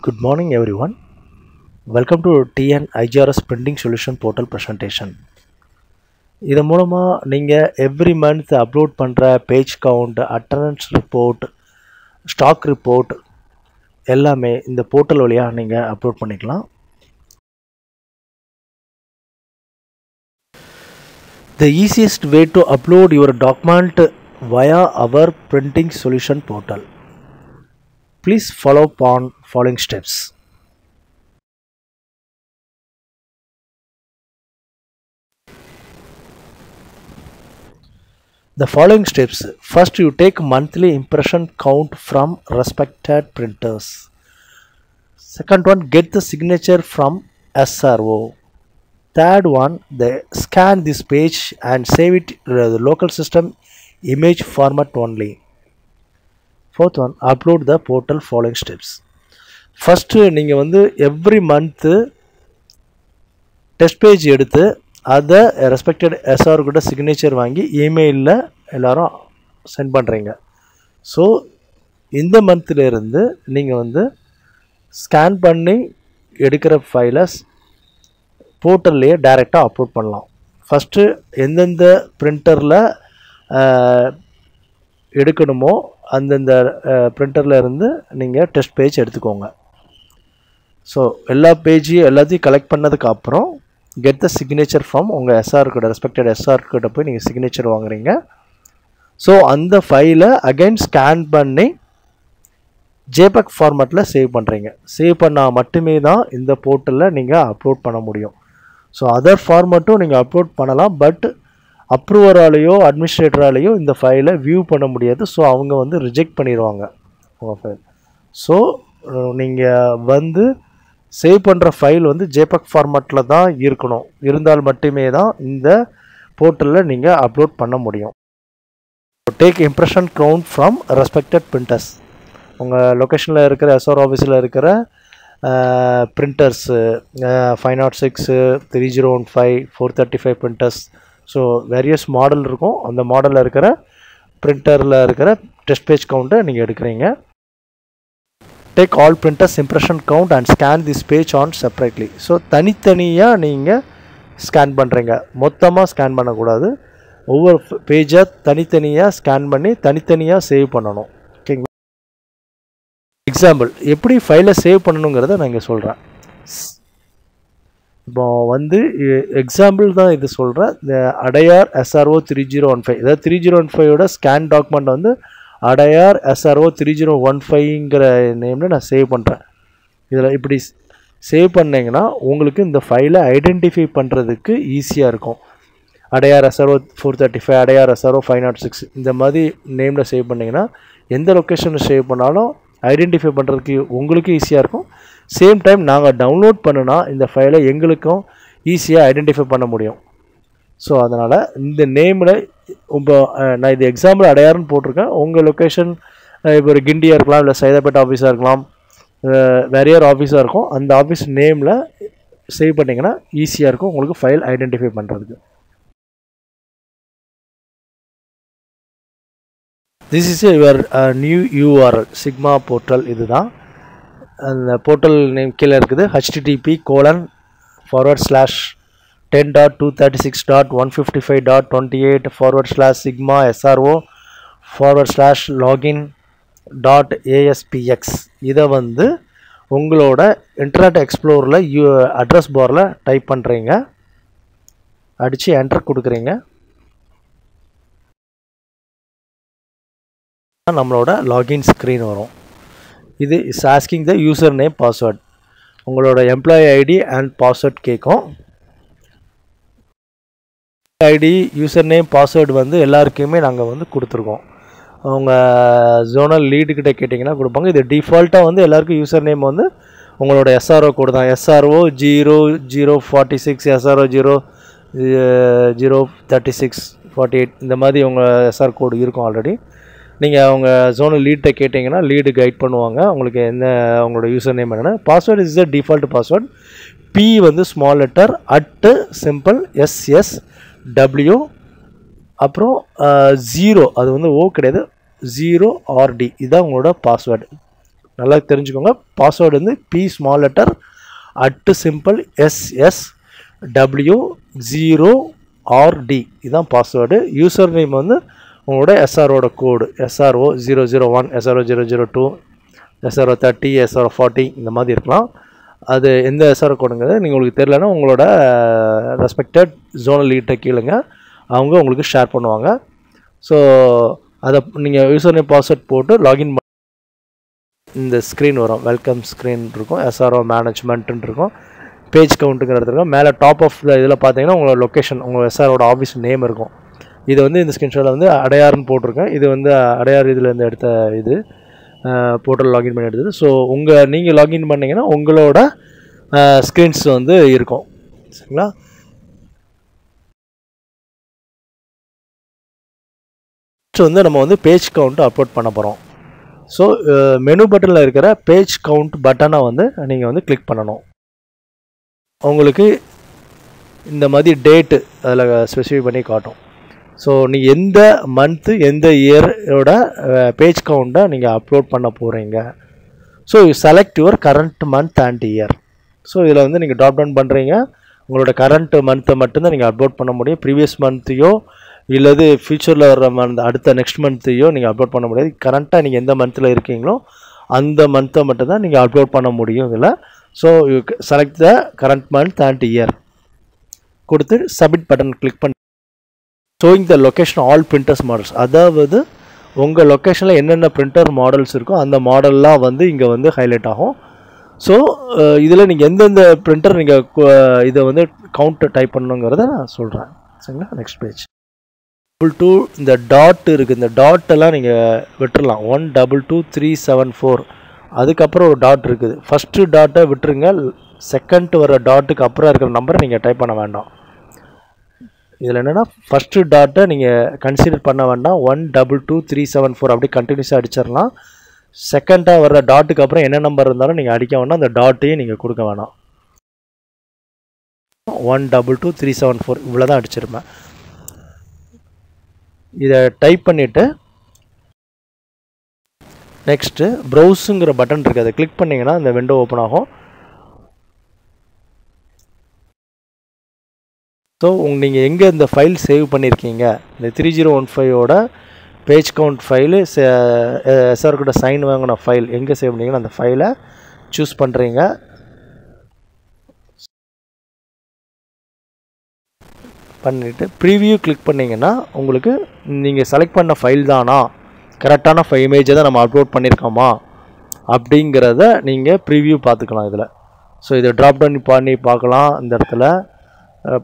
Good morning everyone. Welcome to TN IGRS Printing Solution Portal presentation. இதன் மூலமாக நீங்கள் every month upload பண்ணுற page count, attendance report, stock report எல்லாமே இந்த portal வழியாக நீங்கள் அப்லோட் பண்ணிக்கலாம். The easiest way to upload your document via our printing solution portal. Please follow on following steps. The following steps. First, you take monthly impression count from respected printers. Second one, get the signature from SRO. Third one, scan this page and save it to the local system image format only. Fourth one, upload the portal following steps. First, நீங்கள் வந்து every month test page எடுத்து அதை respected SR கிட்ட signature வாங்கி இமெயிலில் எல்லோரும் send பண்ணுறீங்க. So இந்த மந்த்லேருந்து நீங்கள் வந்து ஸ்கேன் பண்ணி எடுக்கிற ஃபைலை போர்ட்டல்லையே டைரெக்டாக அப்லோட் பண்ணலாம். ஃபஸ்ட்டு எந்தெந்த பிரிண்டரில் எடுக்கணுமோ அந்தந்த பிரிண்டரில் இருந்து நீங்கள் டெஸ்ட் பேஜ் எடுத்துக்கோங்க. ஸோ எல்லா பேஜையும் எல்லாத்தையும் கலெக்ட் பண்ணதுக்கு அப்புறம் கெட் த சிக்னேச்சர் ஃப்ரம் உங்கள் எஸ்ஆர் கிட்ட, ரெஸ்பெக்டட் எஸ்ஆர் கிட்ட போய் நீங்கள் சிக்னேச்சர் வாங்குறீங்க. ஸோ அந்த ஃபைலை அகைன் ஸ்கேன் பண்ணி ஜேபக் ஃபார்மேட்டில் சேவ் பண்ணுறீங்க. சேவ் பண்ணால் மட்டுமே தான் இந்த போர்ட்டலில் நீங்கள் அப்லோட் பண்ண முடியும். ஸோ அதர் ஃபார்மேட்டும் நீங்கள் அப்லோட் பண்ணலாம், பட் அப்ரூவராலேயோ அட்மினிஸ்ட்ரேட்டராலேயோ இந்த ஃபைலை வியூ பண்ண முடியாது. ஸோ அவங்க வந்து ரிஜெக்ட் பண்ணிடுவாங்க உங்கள் ஃபைல். ஸோ நீங்கள் வந்து சேவ் பண்ணுற ஃபைல் வந்து ஜேபக் ஃபார்மேட்டில் தான் இருக்கணும். இருந்தால் மட்டுமே தான் இந்த போர்ட்டலில் நீங்கள் அப்லோட் பண்ண முடியும். Take impression count from respected printers. உங்கள் லொக்கேஷனில் இருக்கிற எஸ்ஆர் ஆஃபீஸில் இருக்கிற printers 506, 3015, 435 printers. So various model இருக்கும். அந்த மாடலில் இருக்கிற பிரிண்டரில் இருக்கிற டெஸ்ட் பேஜ் கவுண்ட்டை நீங்கள் எடுக்கிறீங்க. Take all printers impression count and scan this page on separately. So தனித்தனியாக நீங்கள் ஸ்கேன் பண்ணுறீங்க, மொத்தமாக ஸ்கேன் பண்ணக்கூடாது. ஒவ்வொரு பேஜை தனித்தனியாக ஸ்கேன் பண்ணி தனித்தனியாக சேவ் பண்ணணும். ஓகேங்களா? எக்ஸாம்பிள் எப்படி ஃபைலை சேவ் பண்ணணுங்கிறத நான் இங்கே சொல்கிறேன். இப்போ வந்து எக்ஸாம்பிள் தான் இது சொல்கிறேன். இந்த அடையார் SRO 3015, அதாவது 3015ஓட ஸ்கேன் டாக்குமெண்ட் வந்து அடையார் SRO 3015ங்கிற நேமில் நான் சேவ் பண்ணுறேன். இதில் இப்படி சேவ் பண்ணிங்கன்னா உங்களுக்கு இந்த ஃபைலை ஐடென்டிஃபை பண்ணுறதுக்கு ஈஸியாக இருக்கும். அடையார் SRO 435, அடையார் SRO 506 இந்த மாதிரி நேமில் சேவ் பண்ணிங்கன்னா எந்த லொக்கேஷனில் சேவ் பண்ணாலும் ஐடென்டிஃபை பண்ணுறதுக்கு உங்களுக்கு ஈஸியாக இருக்கும். சேம் டைம் நாங்கள் டவுன்லோட் பண்ணுனா இந்த ஃபைலை எங்களுக்கும் ஈஸியாக ஐடென்டிஃபை பண்ண முடியும். ஸோ அதனால் இந்த நேமில் இப்போ நான் இது எக்ஸாம்பிள் அடையாருன்னு போட்டிருக்கேன். உங்கள் லொக்கேஷன் இப்போ ஒரு கிண்டியாக இருக்கலாம், இல்லை சைதாப்பேட் ஆஃபீஸாக இருக்கலாம், வேறையார் ஆஃபீஸாக இருக்கும். அந்த ஆஃபீஸ் நேமில் சேவ் பண்ணிங்கன்னா ஈஸியாக இருக்கும் உங்களுக்கு ஃபைல் ஐடென்டிஃபை பண்ணுறதுக்கு. This is your new URL sigma portal. இதுதான் அந்த போர்ட்டல் நேம் கீழே இருக்குது. http://10.236.155.28//sigma/SRO/login.aspx. இதை வந்து உங்களோட இன்டர்நெட் எக்ஸ்ப்ளோரில் அட்ரஸ் பாரில் டைப் பண்ணுறீங்க, அடித்து என்டர் கொடுக்குறீங்க. நம்மளோட லாகின் ஸ்க்ரீன் வரும். இது is asking the user name password. உங்களோட எம்ப்ளாயி ஐடி அண்ட் பாஸ்வேர்ட் கேட்கும். ஐடி, யூசர் நேம், பாஸ்வேர்டு வந்து எல்லாருக்குமே நாங்கள் வந்து கொடுத்துருக்கோம். அவங்க ஜோனல் லீடுக்கிட்ட கேட்டிங்கன்னா கொடுப்பாங்க. இது டிஃபால்ட்டாக வந்து எல்லாருக்கும் யூசர் நேம் வந்து உங்களோட SRO கோடு தான். SRO 0046, SRO 03648 இந்த மாதிரி உங்கள் SR கோடு இருக்கும் ஆல்ரெடி. நீங்கள் அவங்க ஜோனல் லீட்டை கேட்டிங்கன்னா லீடு கைட் பண்ணுவாங்க உங்களுக்கு என்ன உங்களோட யூசர் நேம் என்னென்னா. Password is the default password. P வந்து ஸ்மால் லெட்டர், @ SSW அப்புறம் 0, அது வந்து O கிடையாது, 0RD இதுதான் உங்களோட பாஸ்வேர்டு. நல்லா தெரிஞ்சுக்கோங்க. பாஸ்வேர்டு வந்து P small letter @SSWO0RD இதுதான் பாஸ்வேர்டு. யூசர் நேம் வந்து உங்களோட SROட கோடு SRO 001 SRO 002 SRO 30 SRO 40 இந்த மாதிரி இருக்கலாம். அது எந்த SRO கோடுங்கிறது நீங்கள் உங்களுக்கு தெரியலன்னா உங்களோட ரெஸ்பெக்டட் ஜோனல் லீட்டை கேளுங்க, அவங்க உங்களுக்கு ஷேர் பண்ணுவாங்க. ஸோ அதை நீங்கள் யூசர் நேம் பாஸ்வேர்ட் போட்டு லாகின் இந்த ஸ்க்ரீன் வரும், வெல்கம் ஸ்க்ரீன் இருக்கும், SRO மேனேஜ்மெண்ட்டுன்னு இருக்கும், பேஜ் கவுண்ட்டுங்கிற இடத்துல மேலே டாப் ஆஃப் இதில் பார்த்தீங்கன்னா உங்களோட லொக்கேஷன் உங்கள் SROட ஆஃபீஸ் நேம் இருக்கும். இது வந்து இந்த ஸ்க்ரீன்ஷாட்டில் வந்து அடையார்னு போட்டிருக்கேன். இது வந்து அடையார் இதுலேருந்து எடுத்த இது போர்ட்டல் லாகின் பண்ணி எடுத்தது. ஸோ நீங்கள் லாகின் பண்ணிங்கன்னா உங்களோட ஸ்க்ரீன்ஸ் வந்து இருக்கும். சரிங்களா? நெக்ஸ்ட் வந்து நம்ம வந்து பேஜ் கவுண்ட் அப்லோட் பண்ண போகிறோம். ஸோ மெனு பட்டனில் இருக்கிற பேஜ் கவுண்ட் பட்டனை வந்து நீங்கள் வந்து கிளிக் பண்ணணும். உங்களுக்கு இந்த மாதிரி டேட்டு அதில் ஸ்பெசிஃபை பண்ணி காட்டும். ஸோ நீங்கள் எந்த மந்த்து எந்த இயரோட பேஜ் கவுண்ட்டை நீங்கள் அப்லோட் பண்ண போகிறீங்க. So select your current month and year. So இதில் வந்து நீங்கள் ட்ராப் டவுன் பண்ணுறீங்க, உங்களோட கரண்ட் மந்த்தை மட்டும்தான் நீங்கள் அப்லோட் பண்ண முடியும். ப்ரீவியஸ் மந்த்தையோ இல்லது ஃபியூச்சரில் வர மந்த் அடுத்த நெக்ஸ்ட் மந்த்தையோ நீங்கள் அப்லோட் பண்ண முடியாது. கரண்ட்டாக நீங்கள் எந்த மந்தில் இருக்கீங்களோ அந்த மந்த்தை மட்டும்தான் நீங்கள் அப்லோட் பண்ண முடியும் இதில். So you select the current month and year கொடுத்து சப்மிட் பட்டன் கிளிக் பண்ணி showing the location all printers models, அதாவது உங்கள் லொக்கேஷனில் என்னென்ன பிரிண்டர் மாடல்ஸ் இருக்கோ அந்த மாடல்லாம் வந்து இங்கே வந்து ஹைலைட் ஆகும். ஸோ இதில் நீங்கள் எந்தெந்த பிரிண்டர் நீங்கள் இதை வந்து கவுண்ட் டைப் பண்ணணுங்கிறத நான் சொல்கிறேன். சரிங்களா? நெக்ஸ்ட் பேஜ் 2 இந்த டாட் இருக்குது, இந்த டாட்டெல்லாம் நீங்கள் விட்டுடலாம். 122374 அதுக்கப்புறம் ஒரு டாட் இருக்குது. ஃபஸ்ட்டு டாட்டை விட்டுருங்க, செகண்ட் வர டாட்டுக்கு அப்புறம் இருக்கிற நம்பரை நீங்கள் டைப் பண்ண வேண்டாம். இதில் என்னென்னா ஃபஸ்ட்டு டாட்டை நீங்கள் கன்சிடர் பண்ண வேண்டாம். 122374 அப்படி கண்டினியூஸாக அடிச்சிடலாம். செகண்டாக வர்ற டாட்டுக்கு அப்புறம் என்ன நம்பர் இருந்தாலும் நீங்கள் அடிக்க வேண்டாம், அந்த டாட்டையும் நீங்கள் கொடுக்க வேணாம். 122374 இவ்வளோ தான் அடிச்சிருப்பேன். இதை டைப் பண்ணிவிட்டு நெக்ஸ்ட்டு ப்ரௌஸுங்கிற பட்டன் இருக்குது, அதை கிளிக் பண்ணிங்கன்னா இந்த விண்டோ ஓப்பன் ஆகும். ஸோ நீங்கள் எங்கே இந்த ஃபைல் சேவ் பண்ணியிருக்கீங்க, இந்த 3015ஓட பேஜ் கவுண்ட் ஃபைலு SR கூட சைன் வாங்கின ஃபைல் எங்கே சேவ் பண்ணிங்கன்னா அந்த ஃபைலை சூஸ் பண்ணுறீங்க. பண்ணிவிட்டு ப்ரீவியூ கிளிக் பண்ணிங்கன்னா உங்களுக்கு நீங்கள் செலக்ட் பண்ண ஃபைல் தானா, கரெக்டான இமேஜை தான் நம்ம அப்லோட் பண்ணியிருக்கோமா அப்படிங்கிறத நீங்கள் ப்ரீவியூ பார்த்துக்கலாம் இதில். ஸோ இதை ட்ராப் டவுன் பண்ணி பார்க்கலாம், இந்த இடத்துல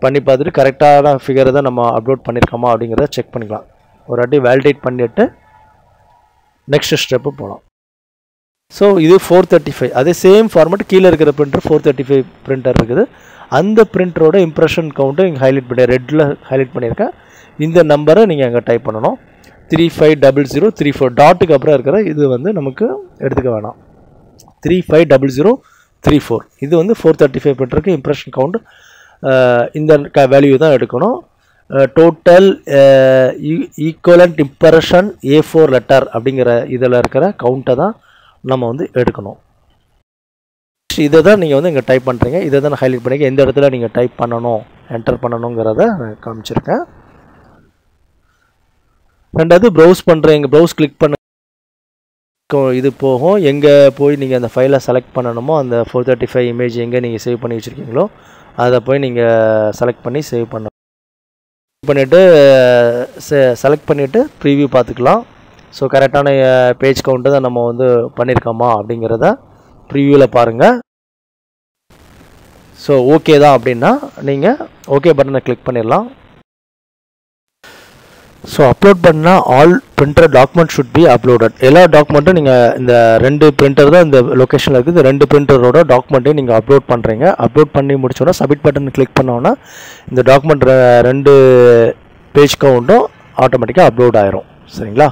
பண்ணி பார்த்துட்டு கரெக்டான ஃபிகரை தான் நம்ம அப்லோட் பண்ணியிருக்கோமா அப்படிங்கிறத செக் பண்ணிக்கலாம். ஒரு வாட்டி வேலிடேட் பண்ணிவிட்டு நெக்ஸ்ட் ஸ்டெப்பு போகலாம். ஸோ இது 435, அதே சேம் ஃபார்மேட் கீழே இருக்கிற பிரிண்டர் 435 பிரிண்டர் இருக்குது. அந்த பிரிண்டரோட இம்ப்ரெஷன் கவுண்ட்டை இங்கே ஹைலைட் பண்ணி ரெட்டில் ஹைலைட் பண்ணியிருக்கேன். இந்த நம்பரை நீங்கள் அங்கே டைப் பண்ணணும். 350034 டாட்டுக்கு அப்புறம் இருக்கிற இது வந்து நமக்கு எடுத்துக்க வேணாம். 350034 இது வந்து 435 பிரிண்டருக்கு இம்ப்ரெஷன் கவுண்ட். இந்த வேல்யூ தான் எடுக்கணும். Total equivalent impression A4 letter அப்படிங்கிற இதில் இருக்கிற கவுண்ட்டை தான் நம்ம வந்து எடுக்கணும். இதை தான் நீங்கள் வந்து இங்கே டைப் பண்ணுறீங்க, இதை தான் நான் ஹைலைட் பண்ணிக்க எந்த இடத்துல நீங்கள் டைப் பண்ணணும் என்டர் பண்ணணுங்கிறத நான் காமிச்சிருக்கேன். ரெண்டாவது ப்ரௌஸ் பண்ணுறீங்க, ப்ரௌஸ் கிளிக் பண்ண இது போகும். எங்கே போய் நீங்கள் அந்த ஃபைலை செலக்ட் பண்ணணுமோ அந்த 435 இமேஜ் எங்கே நீங்கள் சேவ் பண்ணி வச்சுருக்கீங்களோ அதை போய் நீங்கள் செலக்ட் பண்ணி சேவ் பண்ணிவிட்டு செலக்ட் பண்ணிவிட்டு ப்ரீவியூ பார்த்துக்கலாம். ஸோ கரெக்டான பேஜ் கவுண்ட்டு தான் நம்ம வந்து பண்ணியிருக்கோமா அப்படிங்கிறத ப்ரிவியூவில் பாருங்கள். ஸோ ஓகே தான் அப்படின்னா நீங்கள் ஓகே பட்டனை கிளிக் பண்ணிடலாம். ஸோ அப்லோட் பண்ணால் all printer document should be uploaded. எல்லா டாக்குமெண்ட்டும் நீங்கள் இந்த 2 பிரிண்டர் தான் இந்த லொக்கேஷனில் இருக்குது, இந்த 2 பிரிண்டரோட டாக்குமெண்ட்டையும் நீங்கள் அப்லோட் பண்ணுறீங்க. அப்லோட் பண்ணி முடிச்சோன்னா சப்மிட் பட்டன் கிளிக் பண்ணோன்னா இந்த டாக்குமெண்ட் 2 பேஜ் கவுண்ட்டும் ஆட்டோமேட்டிக்காக அப்லோட் ஆயிரும். சரிங்களா?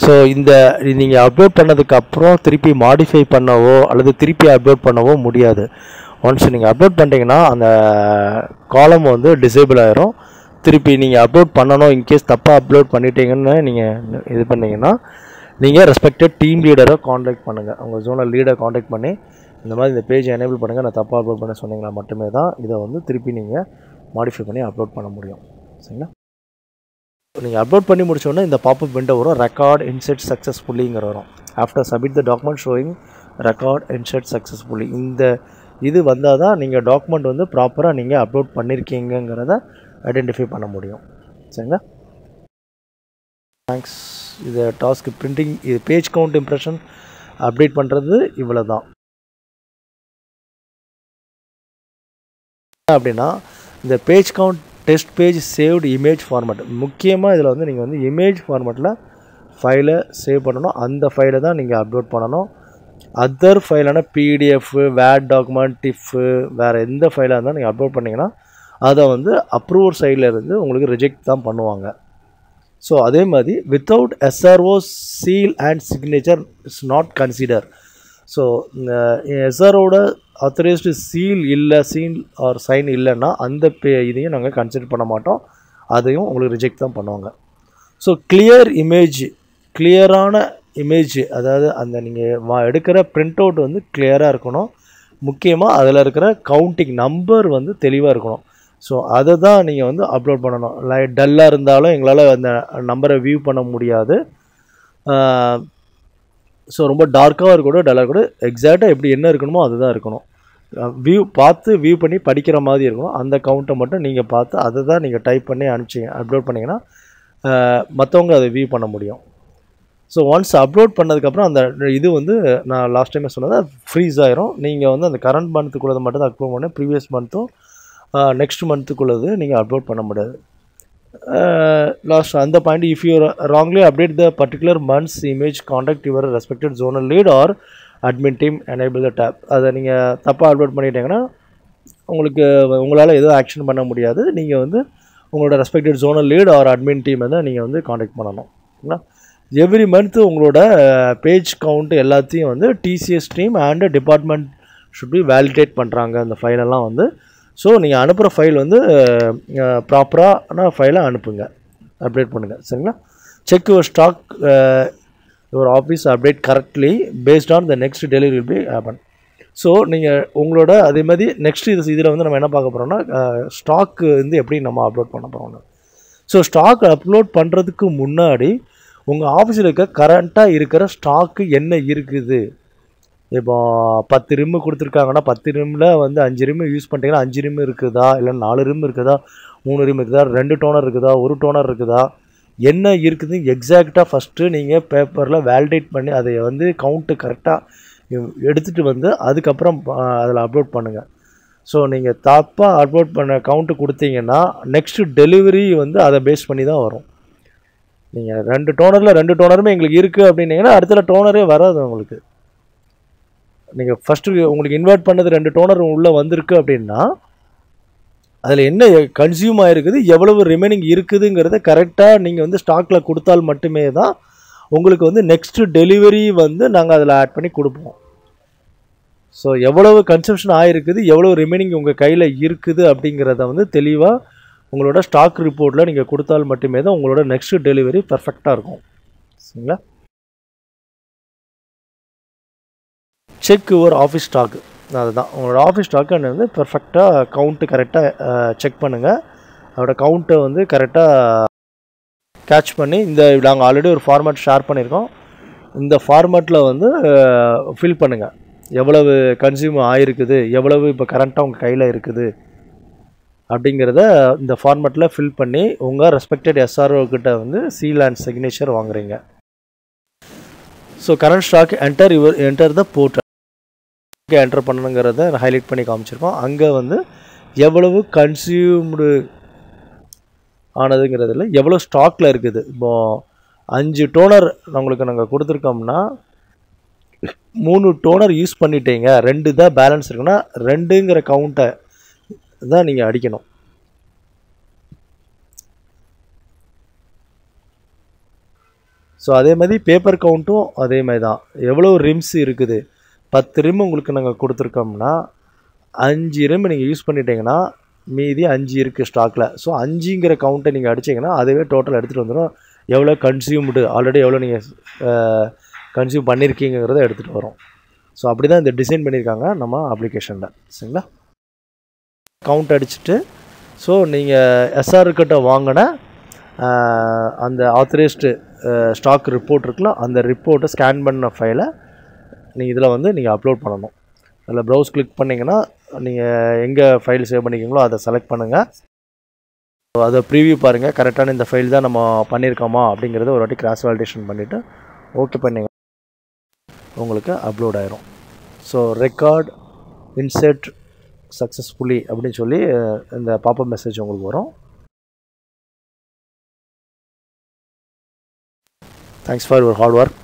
ஸோ இந்த நீங்கள் அப்லோட் பண்ணதுக்கப்புறம் திருப்பி மாடிஃபை பண்ணவோ அல்லது திருப்பி அப்லோட் பண்ணவோ முடியாது. ஒன்ஸ் நீங்கள் அப்லோட் பண்ணிட்டீங்கன்னா அந்த காலம் வந்து டிசேபிள் ஆயிரும். திருப்பி நீங்கள் அப்லோட் பண்ணணும், இன்கேஸ் தப்பாக அப்லோட் பண்ணிட்டீங்கன்னு நீங்கள் இது பண்ணிங்கன்னா நீங்கள் ரெஸ்பெக்டட் டீம் லீடரை காண்டாக்ட் பண்ணுங்கள். உங்கள் ஜோனல் லீடரை காண்டாக்ட் பண்ணி இந்த மாதிரி இந்த பேஜை எனேபிள் பண்ணுங்கள், நான் தப்பாக அப்லோட் பண்ண சொன்னீங்களா மட்டுமே தான் இதை வந்து திருப்பி நீங்கள் மாடிஃபை பண்ணி அப்லோட் பண்ண முடியும். சரிங்களா? நீங்கள் அப்லோட் பண்ணி முடிச்சோடனே இந்த பாப்அப் விண்டோ வரும், ரெக்கார்ட் இன்செட் சக்ஸஸ்ஃபுல்லிங்கிற வரும். After submit the document showing record inset successfully. இந்த இது வந்தால் தான் நீங்கள் டாக்குமெண்ட் வந்து ப்ராப்பராக நீங்கள் அப்லோட் பண்ணியிருக்கீங்கிறத ஐடென்டிஃபை பண்ண முடியும். சரிங்களா? தேங்க்ஸ். இது டாஸ்க் பிரிண்டிங், இது பேஜ் கவுண்ட் இம்ப்ரெஷன் அப்டேட் பண்ணுறது இவ்வளோ தான். அப்படின்னா இந்த page count test page saved image format, முக்கியமாக இதில் வந்து நீங்கள் வந்து இமேஜ் ஃபார்மேட்டில் ஃபைலை சேவ் பண்ணணும். அந்த ஃபைலை தான் நீங்கள் அப்லோட் பண்ணணும். அதர் ஃபைலான பிடிஎஃப், வேர்ட் டாக்குமெண்ட், டிஃப்பு, வேறு எந்த ஃபைலாக இருந்தால் நீங்கள் அப்லோட் பண்ணிங்கன்னா அதை வந்து அப்ரூவர் சைடில் இருந்து உங்களுக்கு ரிஜெக்ட் தான் பண்ணுவாங்க. ஸோ அதே மாதிரி without SRO seal and signature is not consider. So எஸ்ஆர்ஓட ஆத்தரைஸ்டு சீல் இல்லை, சீல் ஆர் சைன் இல்லைன்னா அந்த இதையும் நாங்கள் கன்சிடர் பண்ண மாட்டோம், அதையும் உங்களுக்கு ரிஜெக்ட் தான் பண்ணுவாங்க. ஸோ கிளியர் இமேஜ், கிளியரான இமேஜ், அதாவது அந்த நீங்கள் எடுக்கிற பிரிண்ட் அவுட் வந்து கிளியராக இருக்கணும். முக்கியமாக அதில் இருக்கிற கவுண்டிங் நம்பர் வந்து தெளிவாக இருக்கணும். ஸோ அதை தான் நீங்கள் வந்து அப்லோட் பண்ணணும். டல்லாக இருந்தாலும் எங்களால் அந்த நம்பரை வியூ பண்ண முடியாது. ஸோ ரொம்ப டார்க்காக இருக்கக்கூட டல்லாக கூட எக்ஸாக்டாக எப்படி என்ன இருக்கணுமோ அதுதான் இருக்கணும். வியூ பண்ணி படிக்கிற மாதிரி இருக்கணும். அந்த கவுண்ட்டை மட்டும் நீங்கள் பார்த்து அதை தான் நீங்கள் டைப் பண்ணி அப்லோட் பண்ணிங்கன்னா மற்றவங்க அதை வியூ பண்ண முடியும். ஸோ ஒன்ஸ் அப்லோட் பண்ணதுக்கப்புறம் அந்த இது வந்து நான் லாஸ்ட் டைமே சொன்னதை ஃப்ரீஸ் ஆயிரும். நீங்கள் வந்து அந்த கரண்ட் மந்த்துக்குள்ளதை மட்டும் தான் அப்லோட் பண்ண, ப்ரீவியஸ் மந்த்தும் நெக்ஸ்ட் மந்த்துக்குள்ளது நீங்கள் அப்லோட் பண்ண முடியாது. லாஸ்ட் அந்த point, if you wrongly update the particular month's image, contact your respected zonal lead or admin team, enable the tab. அதை நீங்கள் தப்பாக அப்லோட் பண்ணிட்டீங்கன்னா உங்களால் எதுவும் ஆக்ஷன் பண்ண முடியாது. நீங்கள் வந்து உங்களோட respected zonal lead or admin டீமை தான் நீங்கள் வந்து காண்டாக்ட் பண்ணணும். ஓகேங்களா? எவ்ரி மந்த் உங்களோட பேஜ் கவுண்ட் எல்லாத்தையும் வந்து TCS team and department should be validate பண்ணுறாங்க அந்த ஃபைலெல்லாம் வந்து. ஸோ நீங்கள் அனுப்புகிற ஃபைல் வந்து ப்ராப்பரான ஃபைலை அனுப்புங்க, அப்டேட் பண்ணுங்கள். சரிங்களா? Check your stock your office update correctly based on the next delivery will be happen. So நீங்கள் உங்களோட அதே மாதிரி நெக்ஸ்ட் இதில் வந்து நம்ம என்ன பார்க்க போகிறோம்னா ஸ்டாக்கு வந்து எப்படி நம்ம அப்லோட் பண்ண போகிறோம்னு. ஸோ ஸ்டாக் அப்லோட் பண்ணுறதுக்கு முன்னாடி உங்கள் ஆஃபீஸில் இருக்க கரண்ட்டாக இருக்கிற ஸ்டாக்கு என்ன இருக்குது. இப்போ 10 ரிம்மு கொடுத்துருக்காங்கன்னா 10 ரிம்மில் வந்து 5 ரிம்மு யூஸ் பண்ணிட்டீங்கன்னா 5 ரிம்மு இருக்குதா, இல்லை 4 ரிம் இருக்குதா, 3 ரிம் இருக்குதா, 2 டோனர் இருக்குதா, 1 டோனர் இருக்குதா, என்ன இருக்குது எக்ஸாக்டாக ஃபஸ்ட்டு நீங்கள் பேப்பரில் வேலிடேட் பண்ணி அதை வந்து கவுண்ட்டு கரெக்டாக எடுத்துகிட்டு வந்து அதுக்கப்புறம் அதில் அப்லோட் பண்ணுங்கள். ஸோ நீங்கள் தப்பாக அப்லோட் பண்ண கவுண்ட்டு கொடுத்தீங்கன்னா நெக்ஸ்ட்டு டெலிவரி வந்து அதை பேஸ் பண்ணி தான் வரும். நீங்கள் 2 டோனரில் 2 டோனருமே எங்களுக்கு இருக்குது அப்படின்னீங்கன்னா அடுத்த டோனரே வராது உங்களுக்கு. நீங்கள் ஃபஸ்ட்டு உங்களுக்கு இன்வெர்ட் பண்ணது 2 டோனர் உள்ளே வந்திருக்கு அப்படின்னா அதில் என்ன கன்சியூம் ஆகிருக்குது, எவ்வளவு ரிமைனிங் இருக்குதுங்கிறத கரெக்டாக நீங்கள் வந்து ஸ்டாக்கில் கொடுத்தால் மட்டுமே தான் உங்களுக்கு வந்து நெக்ஸ்ட்டு டெலிவரி வந்து நாங்கள் அதில் ஆட் பண்ணி கொடுப்போம். ஸோ எவ்வளவு கன்சம்ஷன் ஆகிருக்குது, எவ்வளோ ரிமைனிங் உங்கள் கையில் இருக்குது அப்படிங்கிறத வந்து தெளிவாக உங்களோட ஸ்டாக் ரிப்போர்ட்டில் நீங்கள் கொடுத்தால் மட்டுமே தான் உங்களோட நெக்ஸ்ட் டெலிவரி பர்ஃபெக்டாக இருக்கும். சரிங்களா? செக் யுவர் ஆஃபீஸ் ஸ்டாக்கு, அதுதான் உங்களோட ஆஃபீஸ் ஸ்டாக்கு வந்து பர்ஃபெக்டாக கவுண்ட்டு கரெக்டாக செக் பண்ணுங்கள். அதோட கவுண்ட்டை வந்து கரெக்டாக கேட்ச் பண்ணி நாங்கள் ஆல்ரெடி ஒரு ஃபார்மேட் ஷேர் பண்ணியிருக்கோம், இந்த ஃபார்மேட்டில் வந்து ஃபில் பண்ணுங்கள். எவ்வளவு கன்சியூம் ஆகிருக்குது, எவ்வளவு இப்போ கரண்ட்டாக உங்கள் கையில் இருக்குது அப்படிங்கிறத இந்த ஃபார்மேட்டில் ஃபில் பண்ணி உங்கள் ரெஸ்பெக்டட் எஸ்ஆர்ஓ கிட்ட வந்து சீல் அண்ட் சிக்னேச்சர் வாங்குறீங்க. So current stock enter the portal enter பண்ணணுங்கிறத ஹைலைட் பண்ணி காமிச்சிருக்கோம். அங்கே வந்து எவ்வளவு கன்சியூம்டு ஆனதுங்கிறதுல எவ்வளோ ஸ்டாக்கில் இருக்குது. இப்போது 5 டோனர் உங்களுக்கு நாங்கள் கொடுத்துருக்கோம்னா 3 டோனர் யூஸ் பண்ணிட்டீங்க, 2 தான் பேலன்ஸ் இருக்குன்னா 2ங்கிற கவுண்ட்டை தான் நீங்கள் அடிக்கணும். ஸோ அதே மாதிரி பேப்பர் கவுண்ட்டும் அதே மாதிரி தான். எவ்வளோ ரிம்ஸ் இருக்குது, 10 ரிம் உங்களுக்கு நாங்கள் கொடுத்துருக்கோம்னா 5 ரிம் நீங்கள் யூஸ் பண்ணிட்டீங்கன்னா மீதி 5 இருக்குது ஸ்டாக்கில். ஸோ 5ங்கிற கவுண்ட்டை நீங்கள் அடிச்சிங்கன்னா அதுவே டோட்டல் எடுத்துகிட்டு வந்துடும். எவ்வளோ கன்சியூம்டு ஆல்ரெடி எவ்வளோ நீங்கள் கன்சியூம் பண்ணியிருக்கீங்கிறத எடுத்துகிட்டு வரும். ஸோ அப்படி தான் இந்த டிசைன் பண்ணியிருக்காங்க நம்ம அப்ளிகேஷனில். சரிங்களா? கவுண்ட் அடிச்சுட்டு ஸோ நீங்கள் எஸ்ஆர்கிட்ட வாங்கின அந்த ஆத்தரைஸ்டு ஸ்டாக் ரிப்போர்ட் இருக்குல்ல, அந்த ரிப்போர்ட்டை ஸ்கேன் பண்ண ஃபைலை நீங்கள் இதில் வந்து நீங்கள் அப்லோட் பண்ணணும். அதில் ப்ரௌஸ் கிளிக் பண்ணிங்கன்னா நீங்கள் எங்கே ஃபைல் சேவ் பண்ணிக்கிங்களோ அதை செலக்ட் பண்ணுங்கள். அதை ப்ரீவியூ பாருங்கள், கரெக்டான இந்த ஃபைல் தான் நம்ம பண்ணியிருக்கோமா அப்படிங்கிறத ஒரு வாட்டி கிராஸ் வேலிடேஷன் பண்ணிவிட்டு ஓகே பண்ணிங்க, உங்களுக்கு அப்லோட் ஆயிரும். ஸோ ரெக்கார்ட் இன்செர்ட் சக்ஸஸ்ஃபுல்லி அப்படின்னு சொல்லி இந்த பாப்பப் மெசேஜ் உங்களுக்கு வரும். Thanks for your hard work.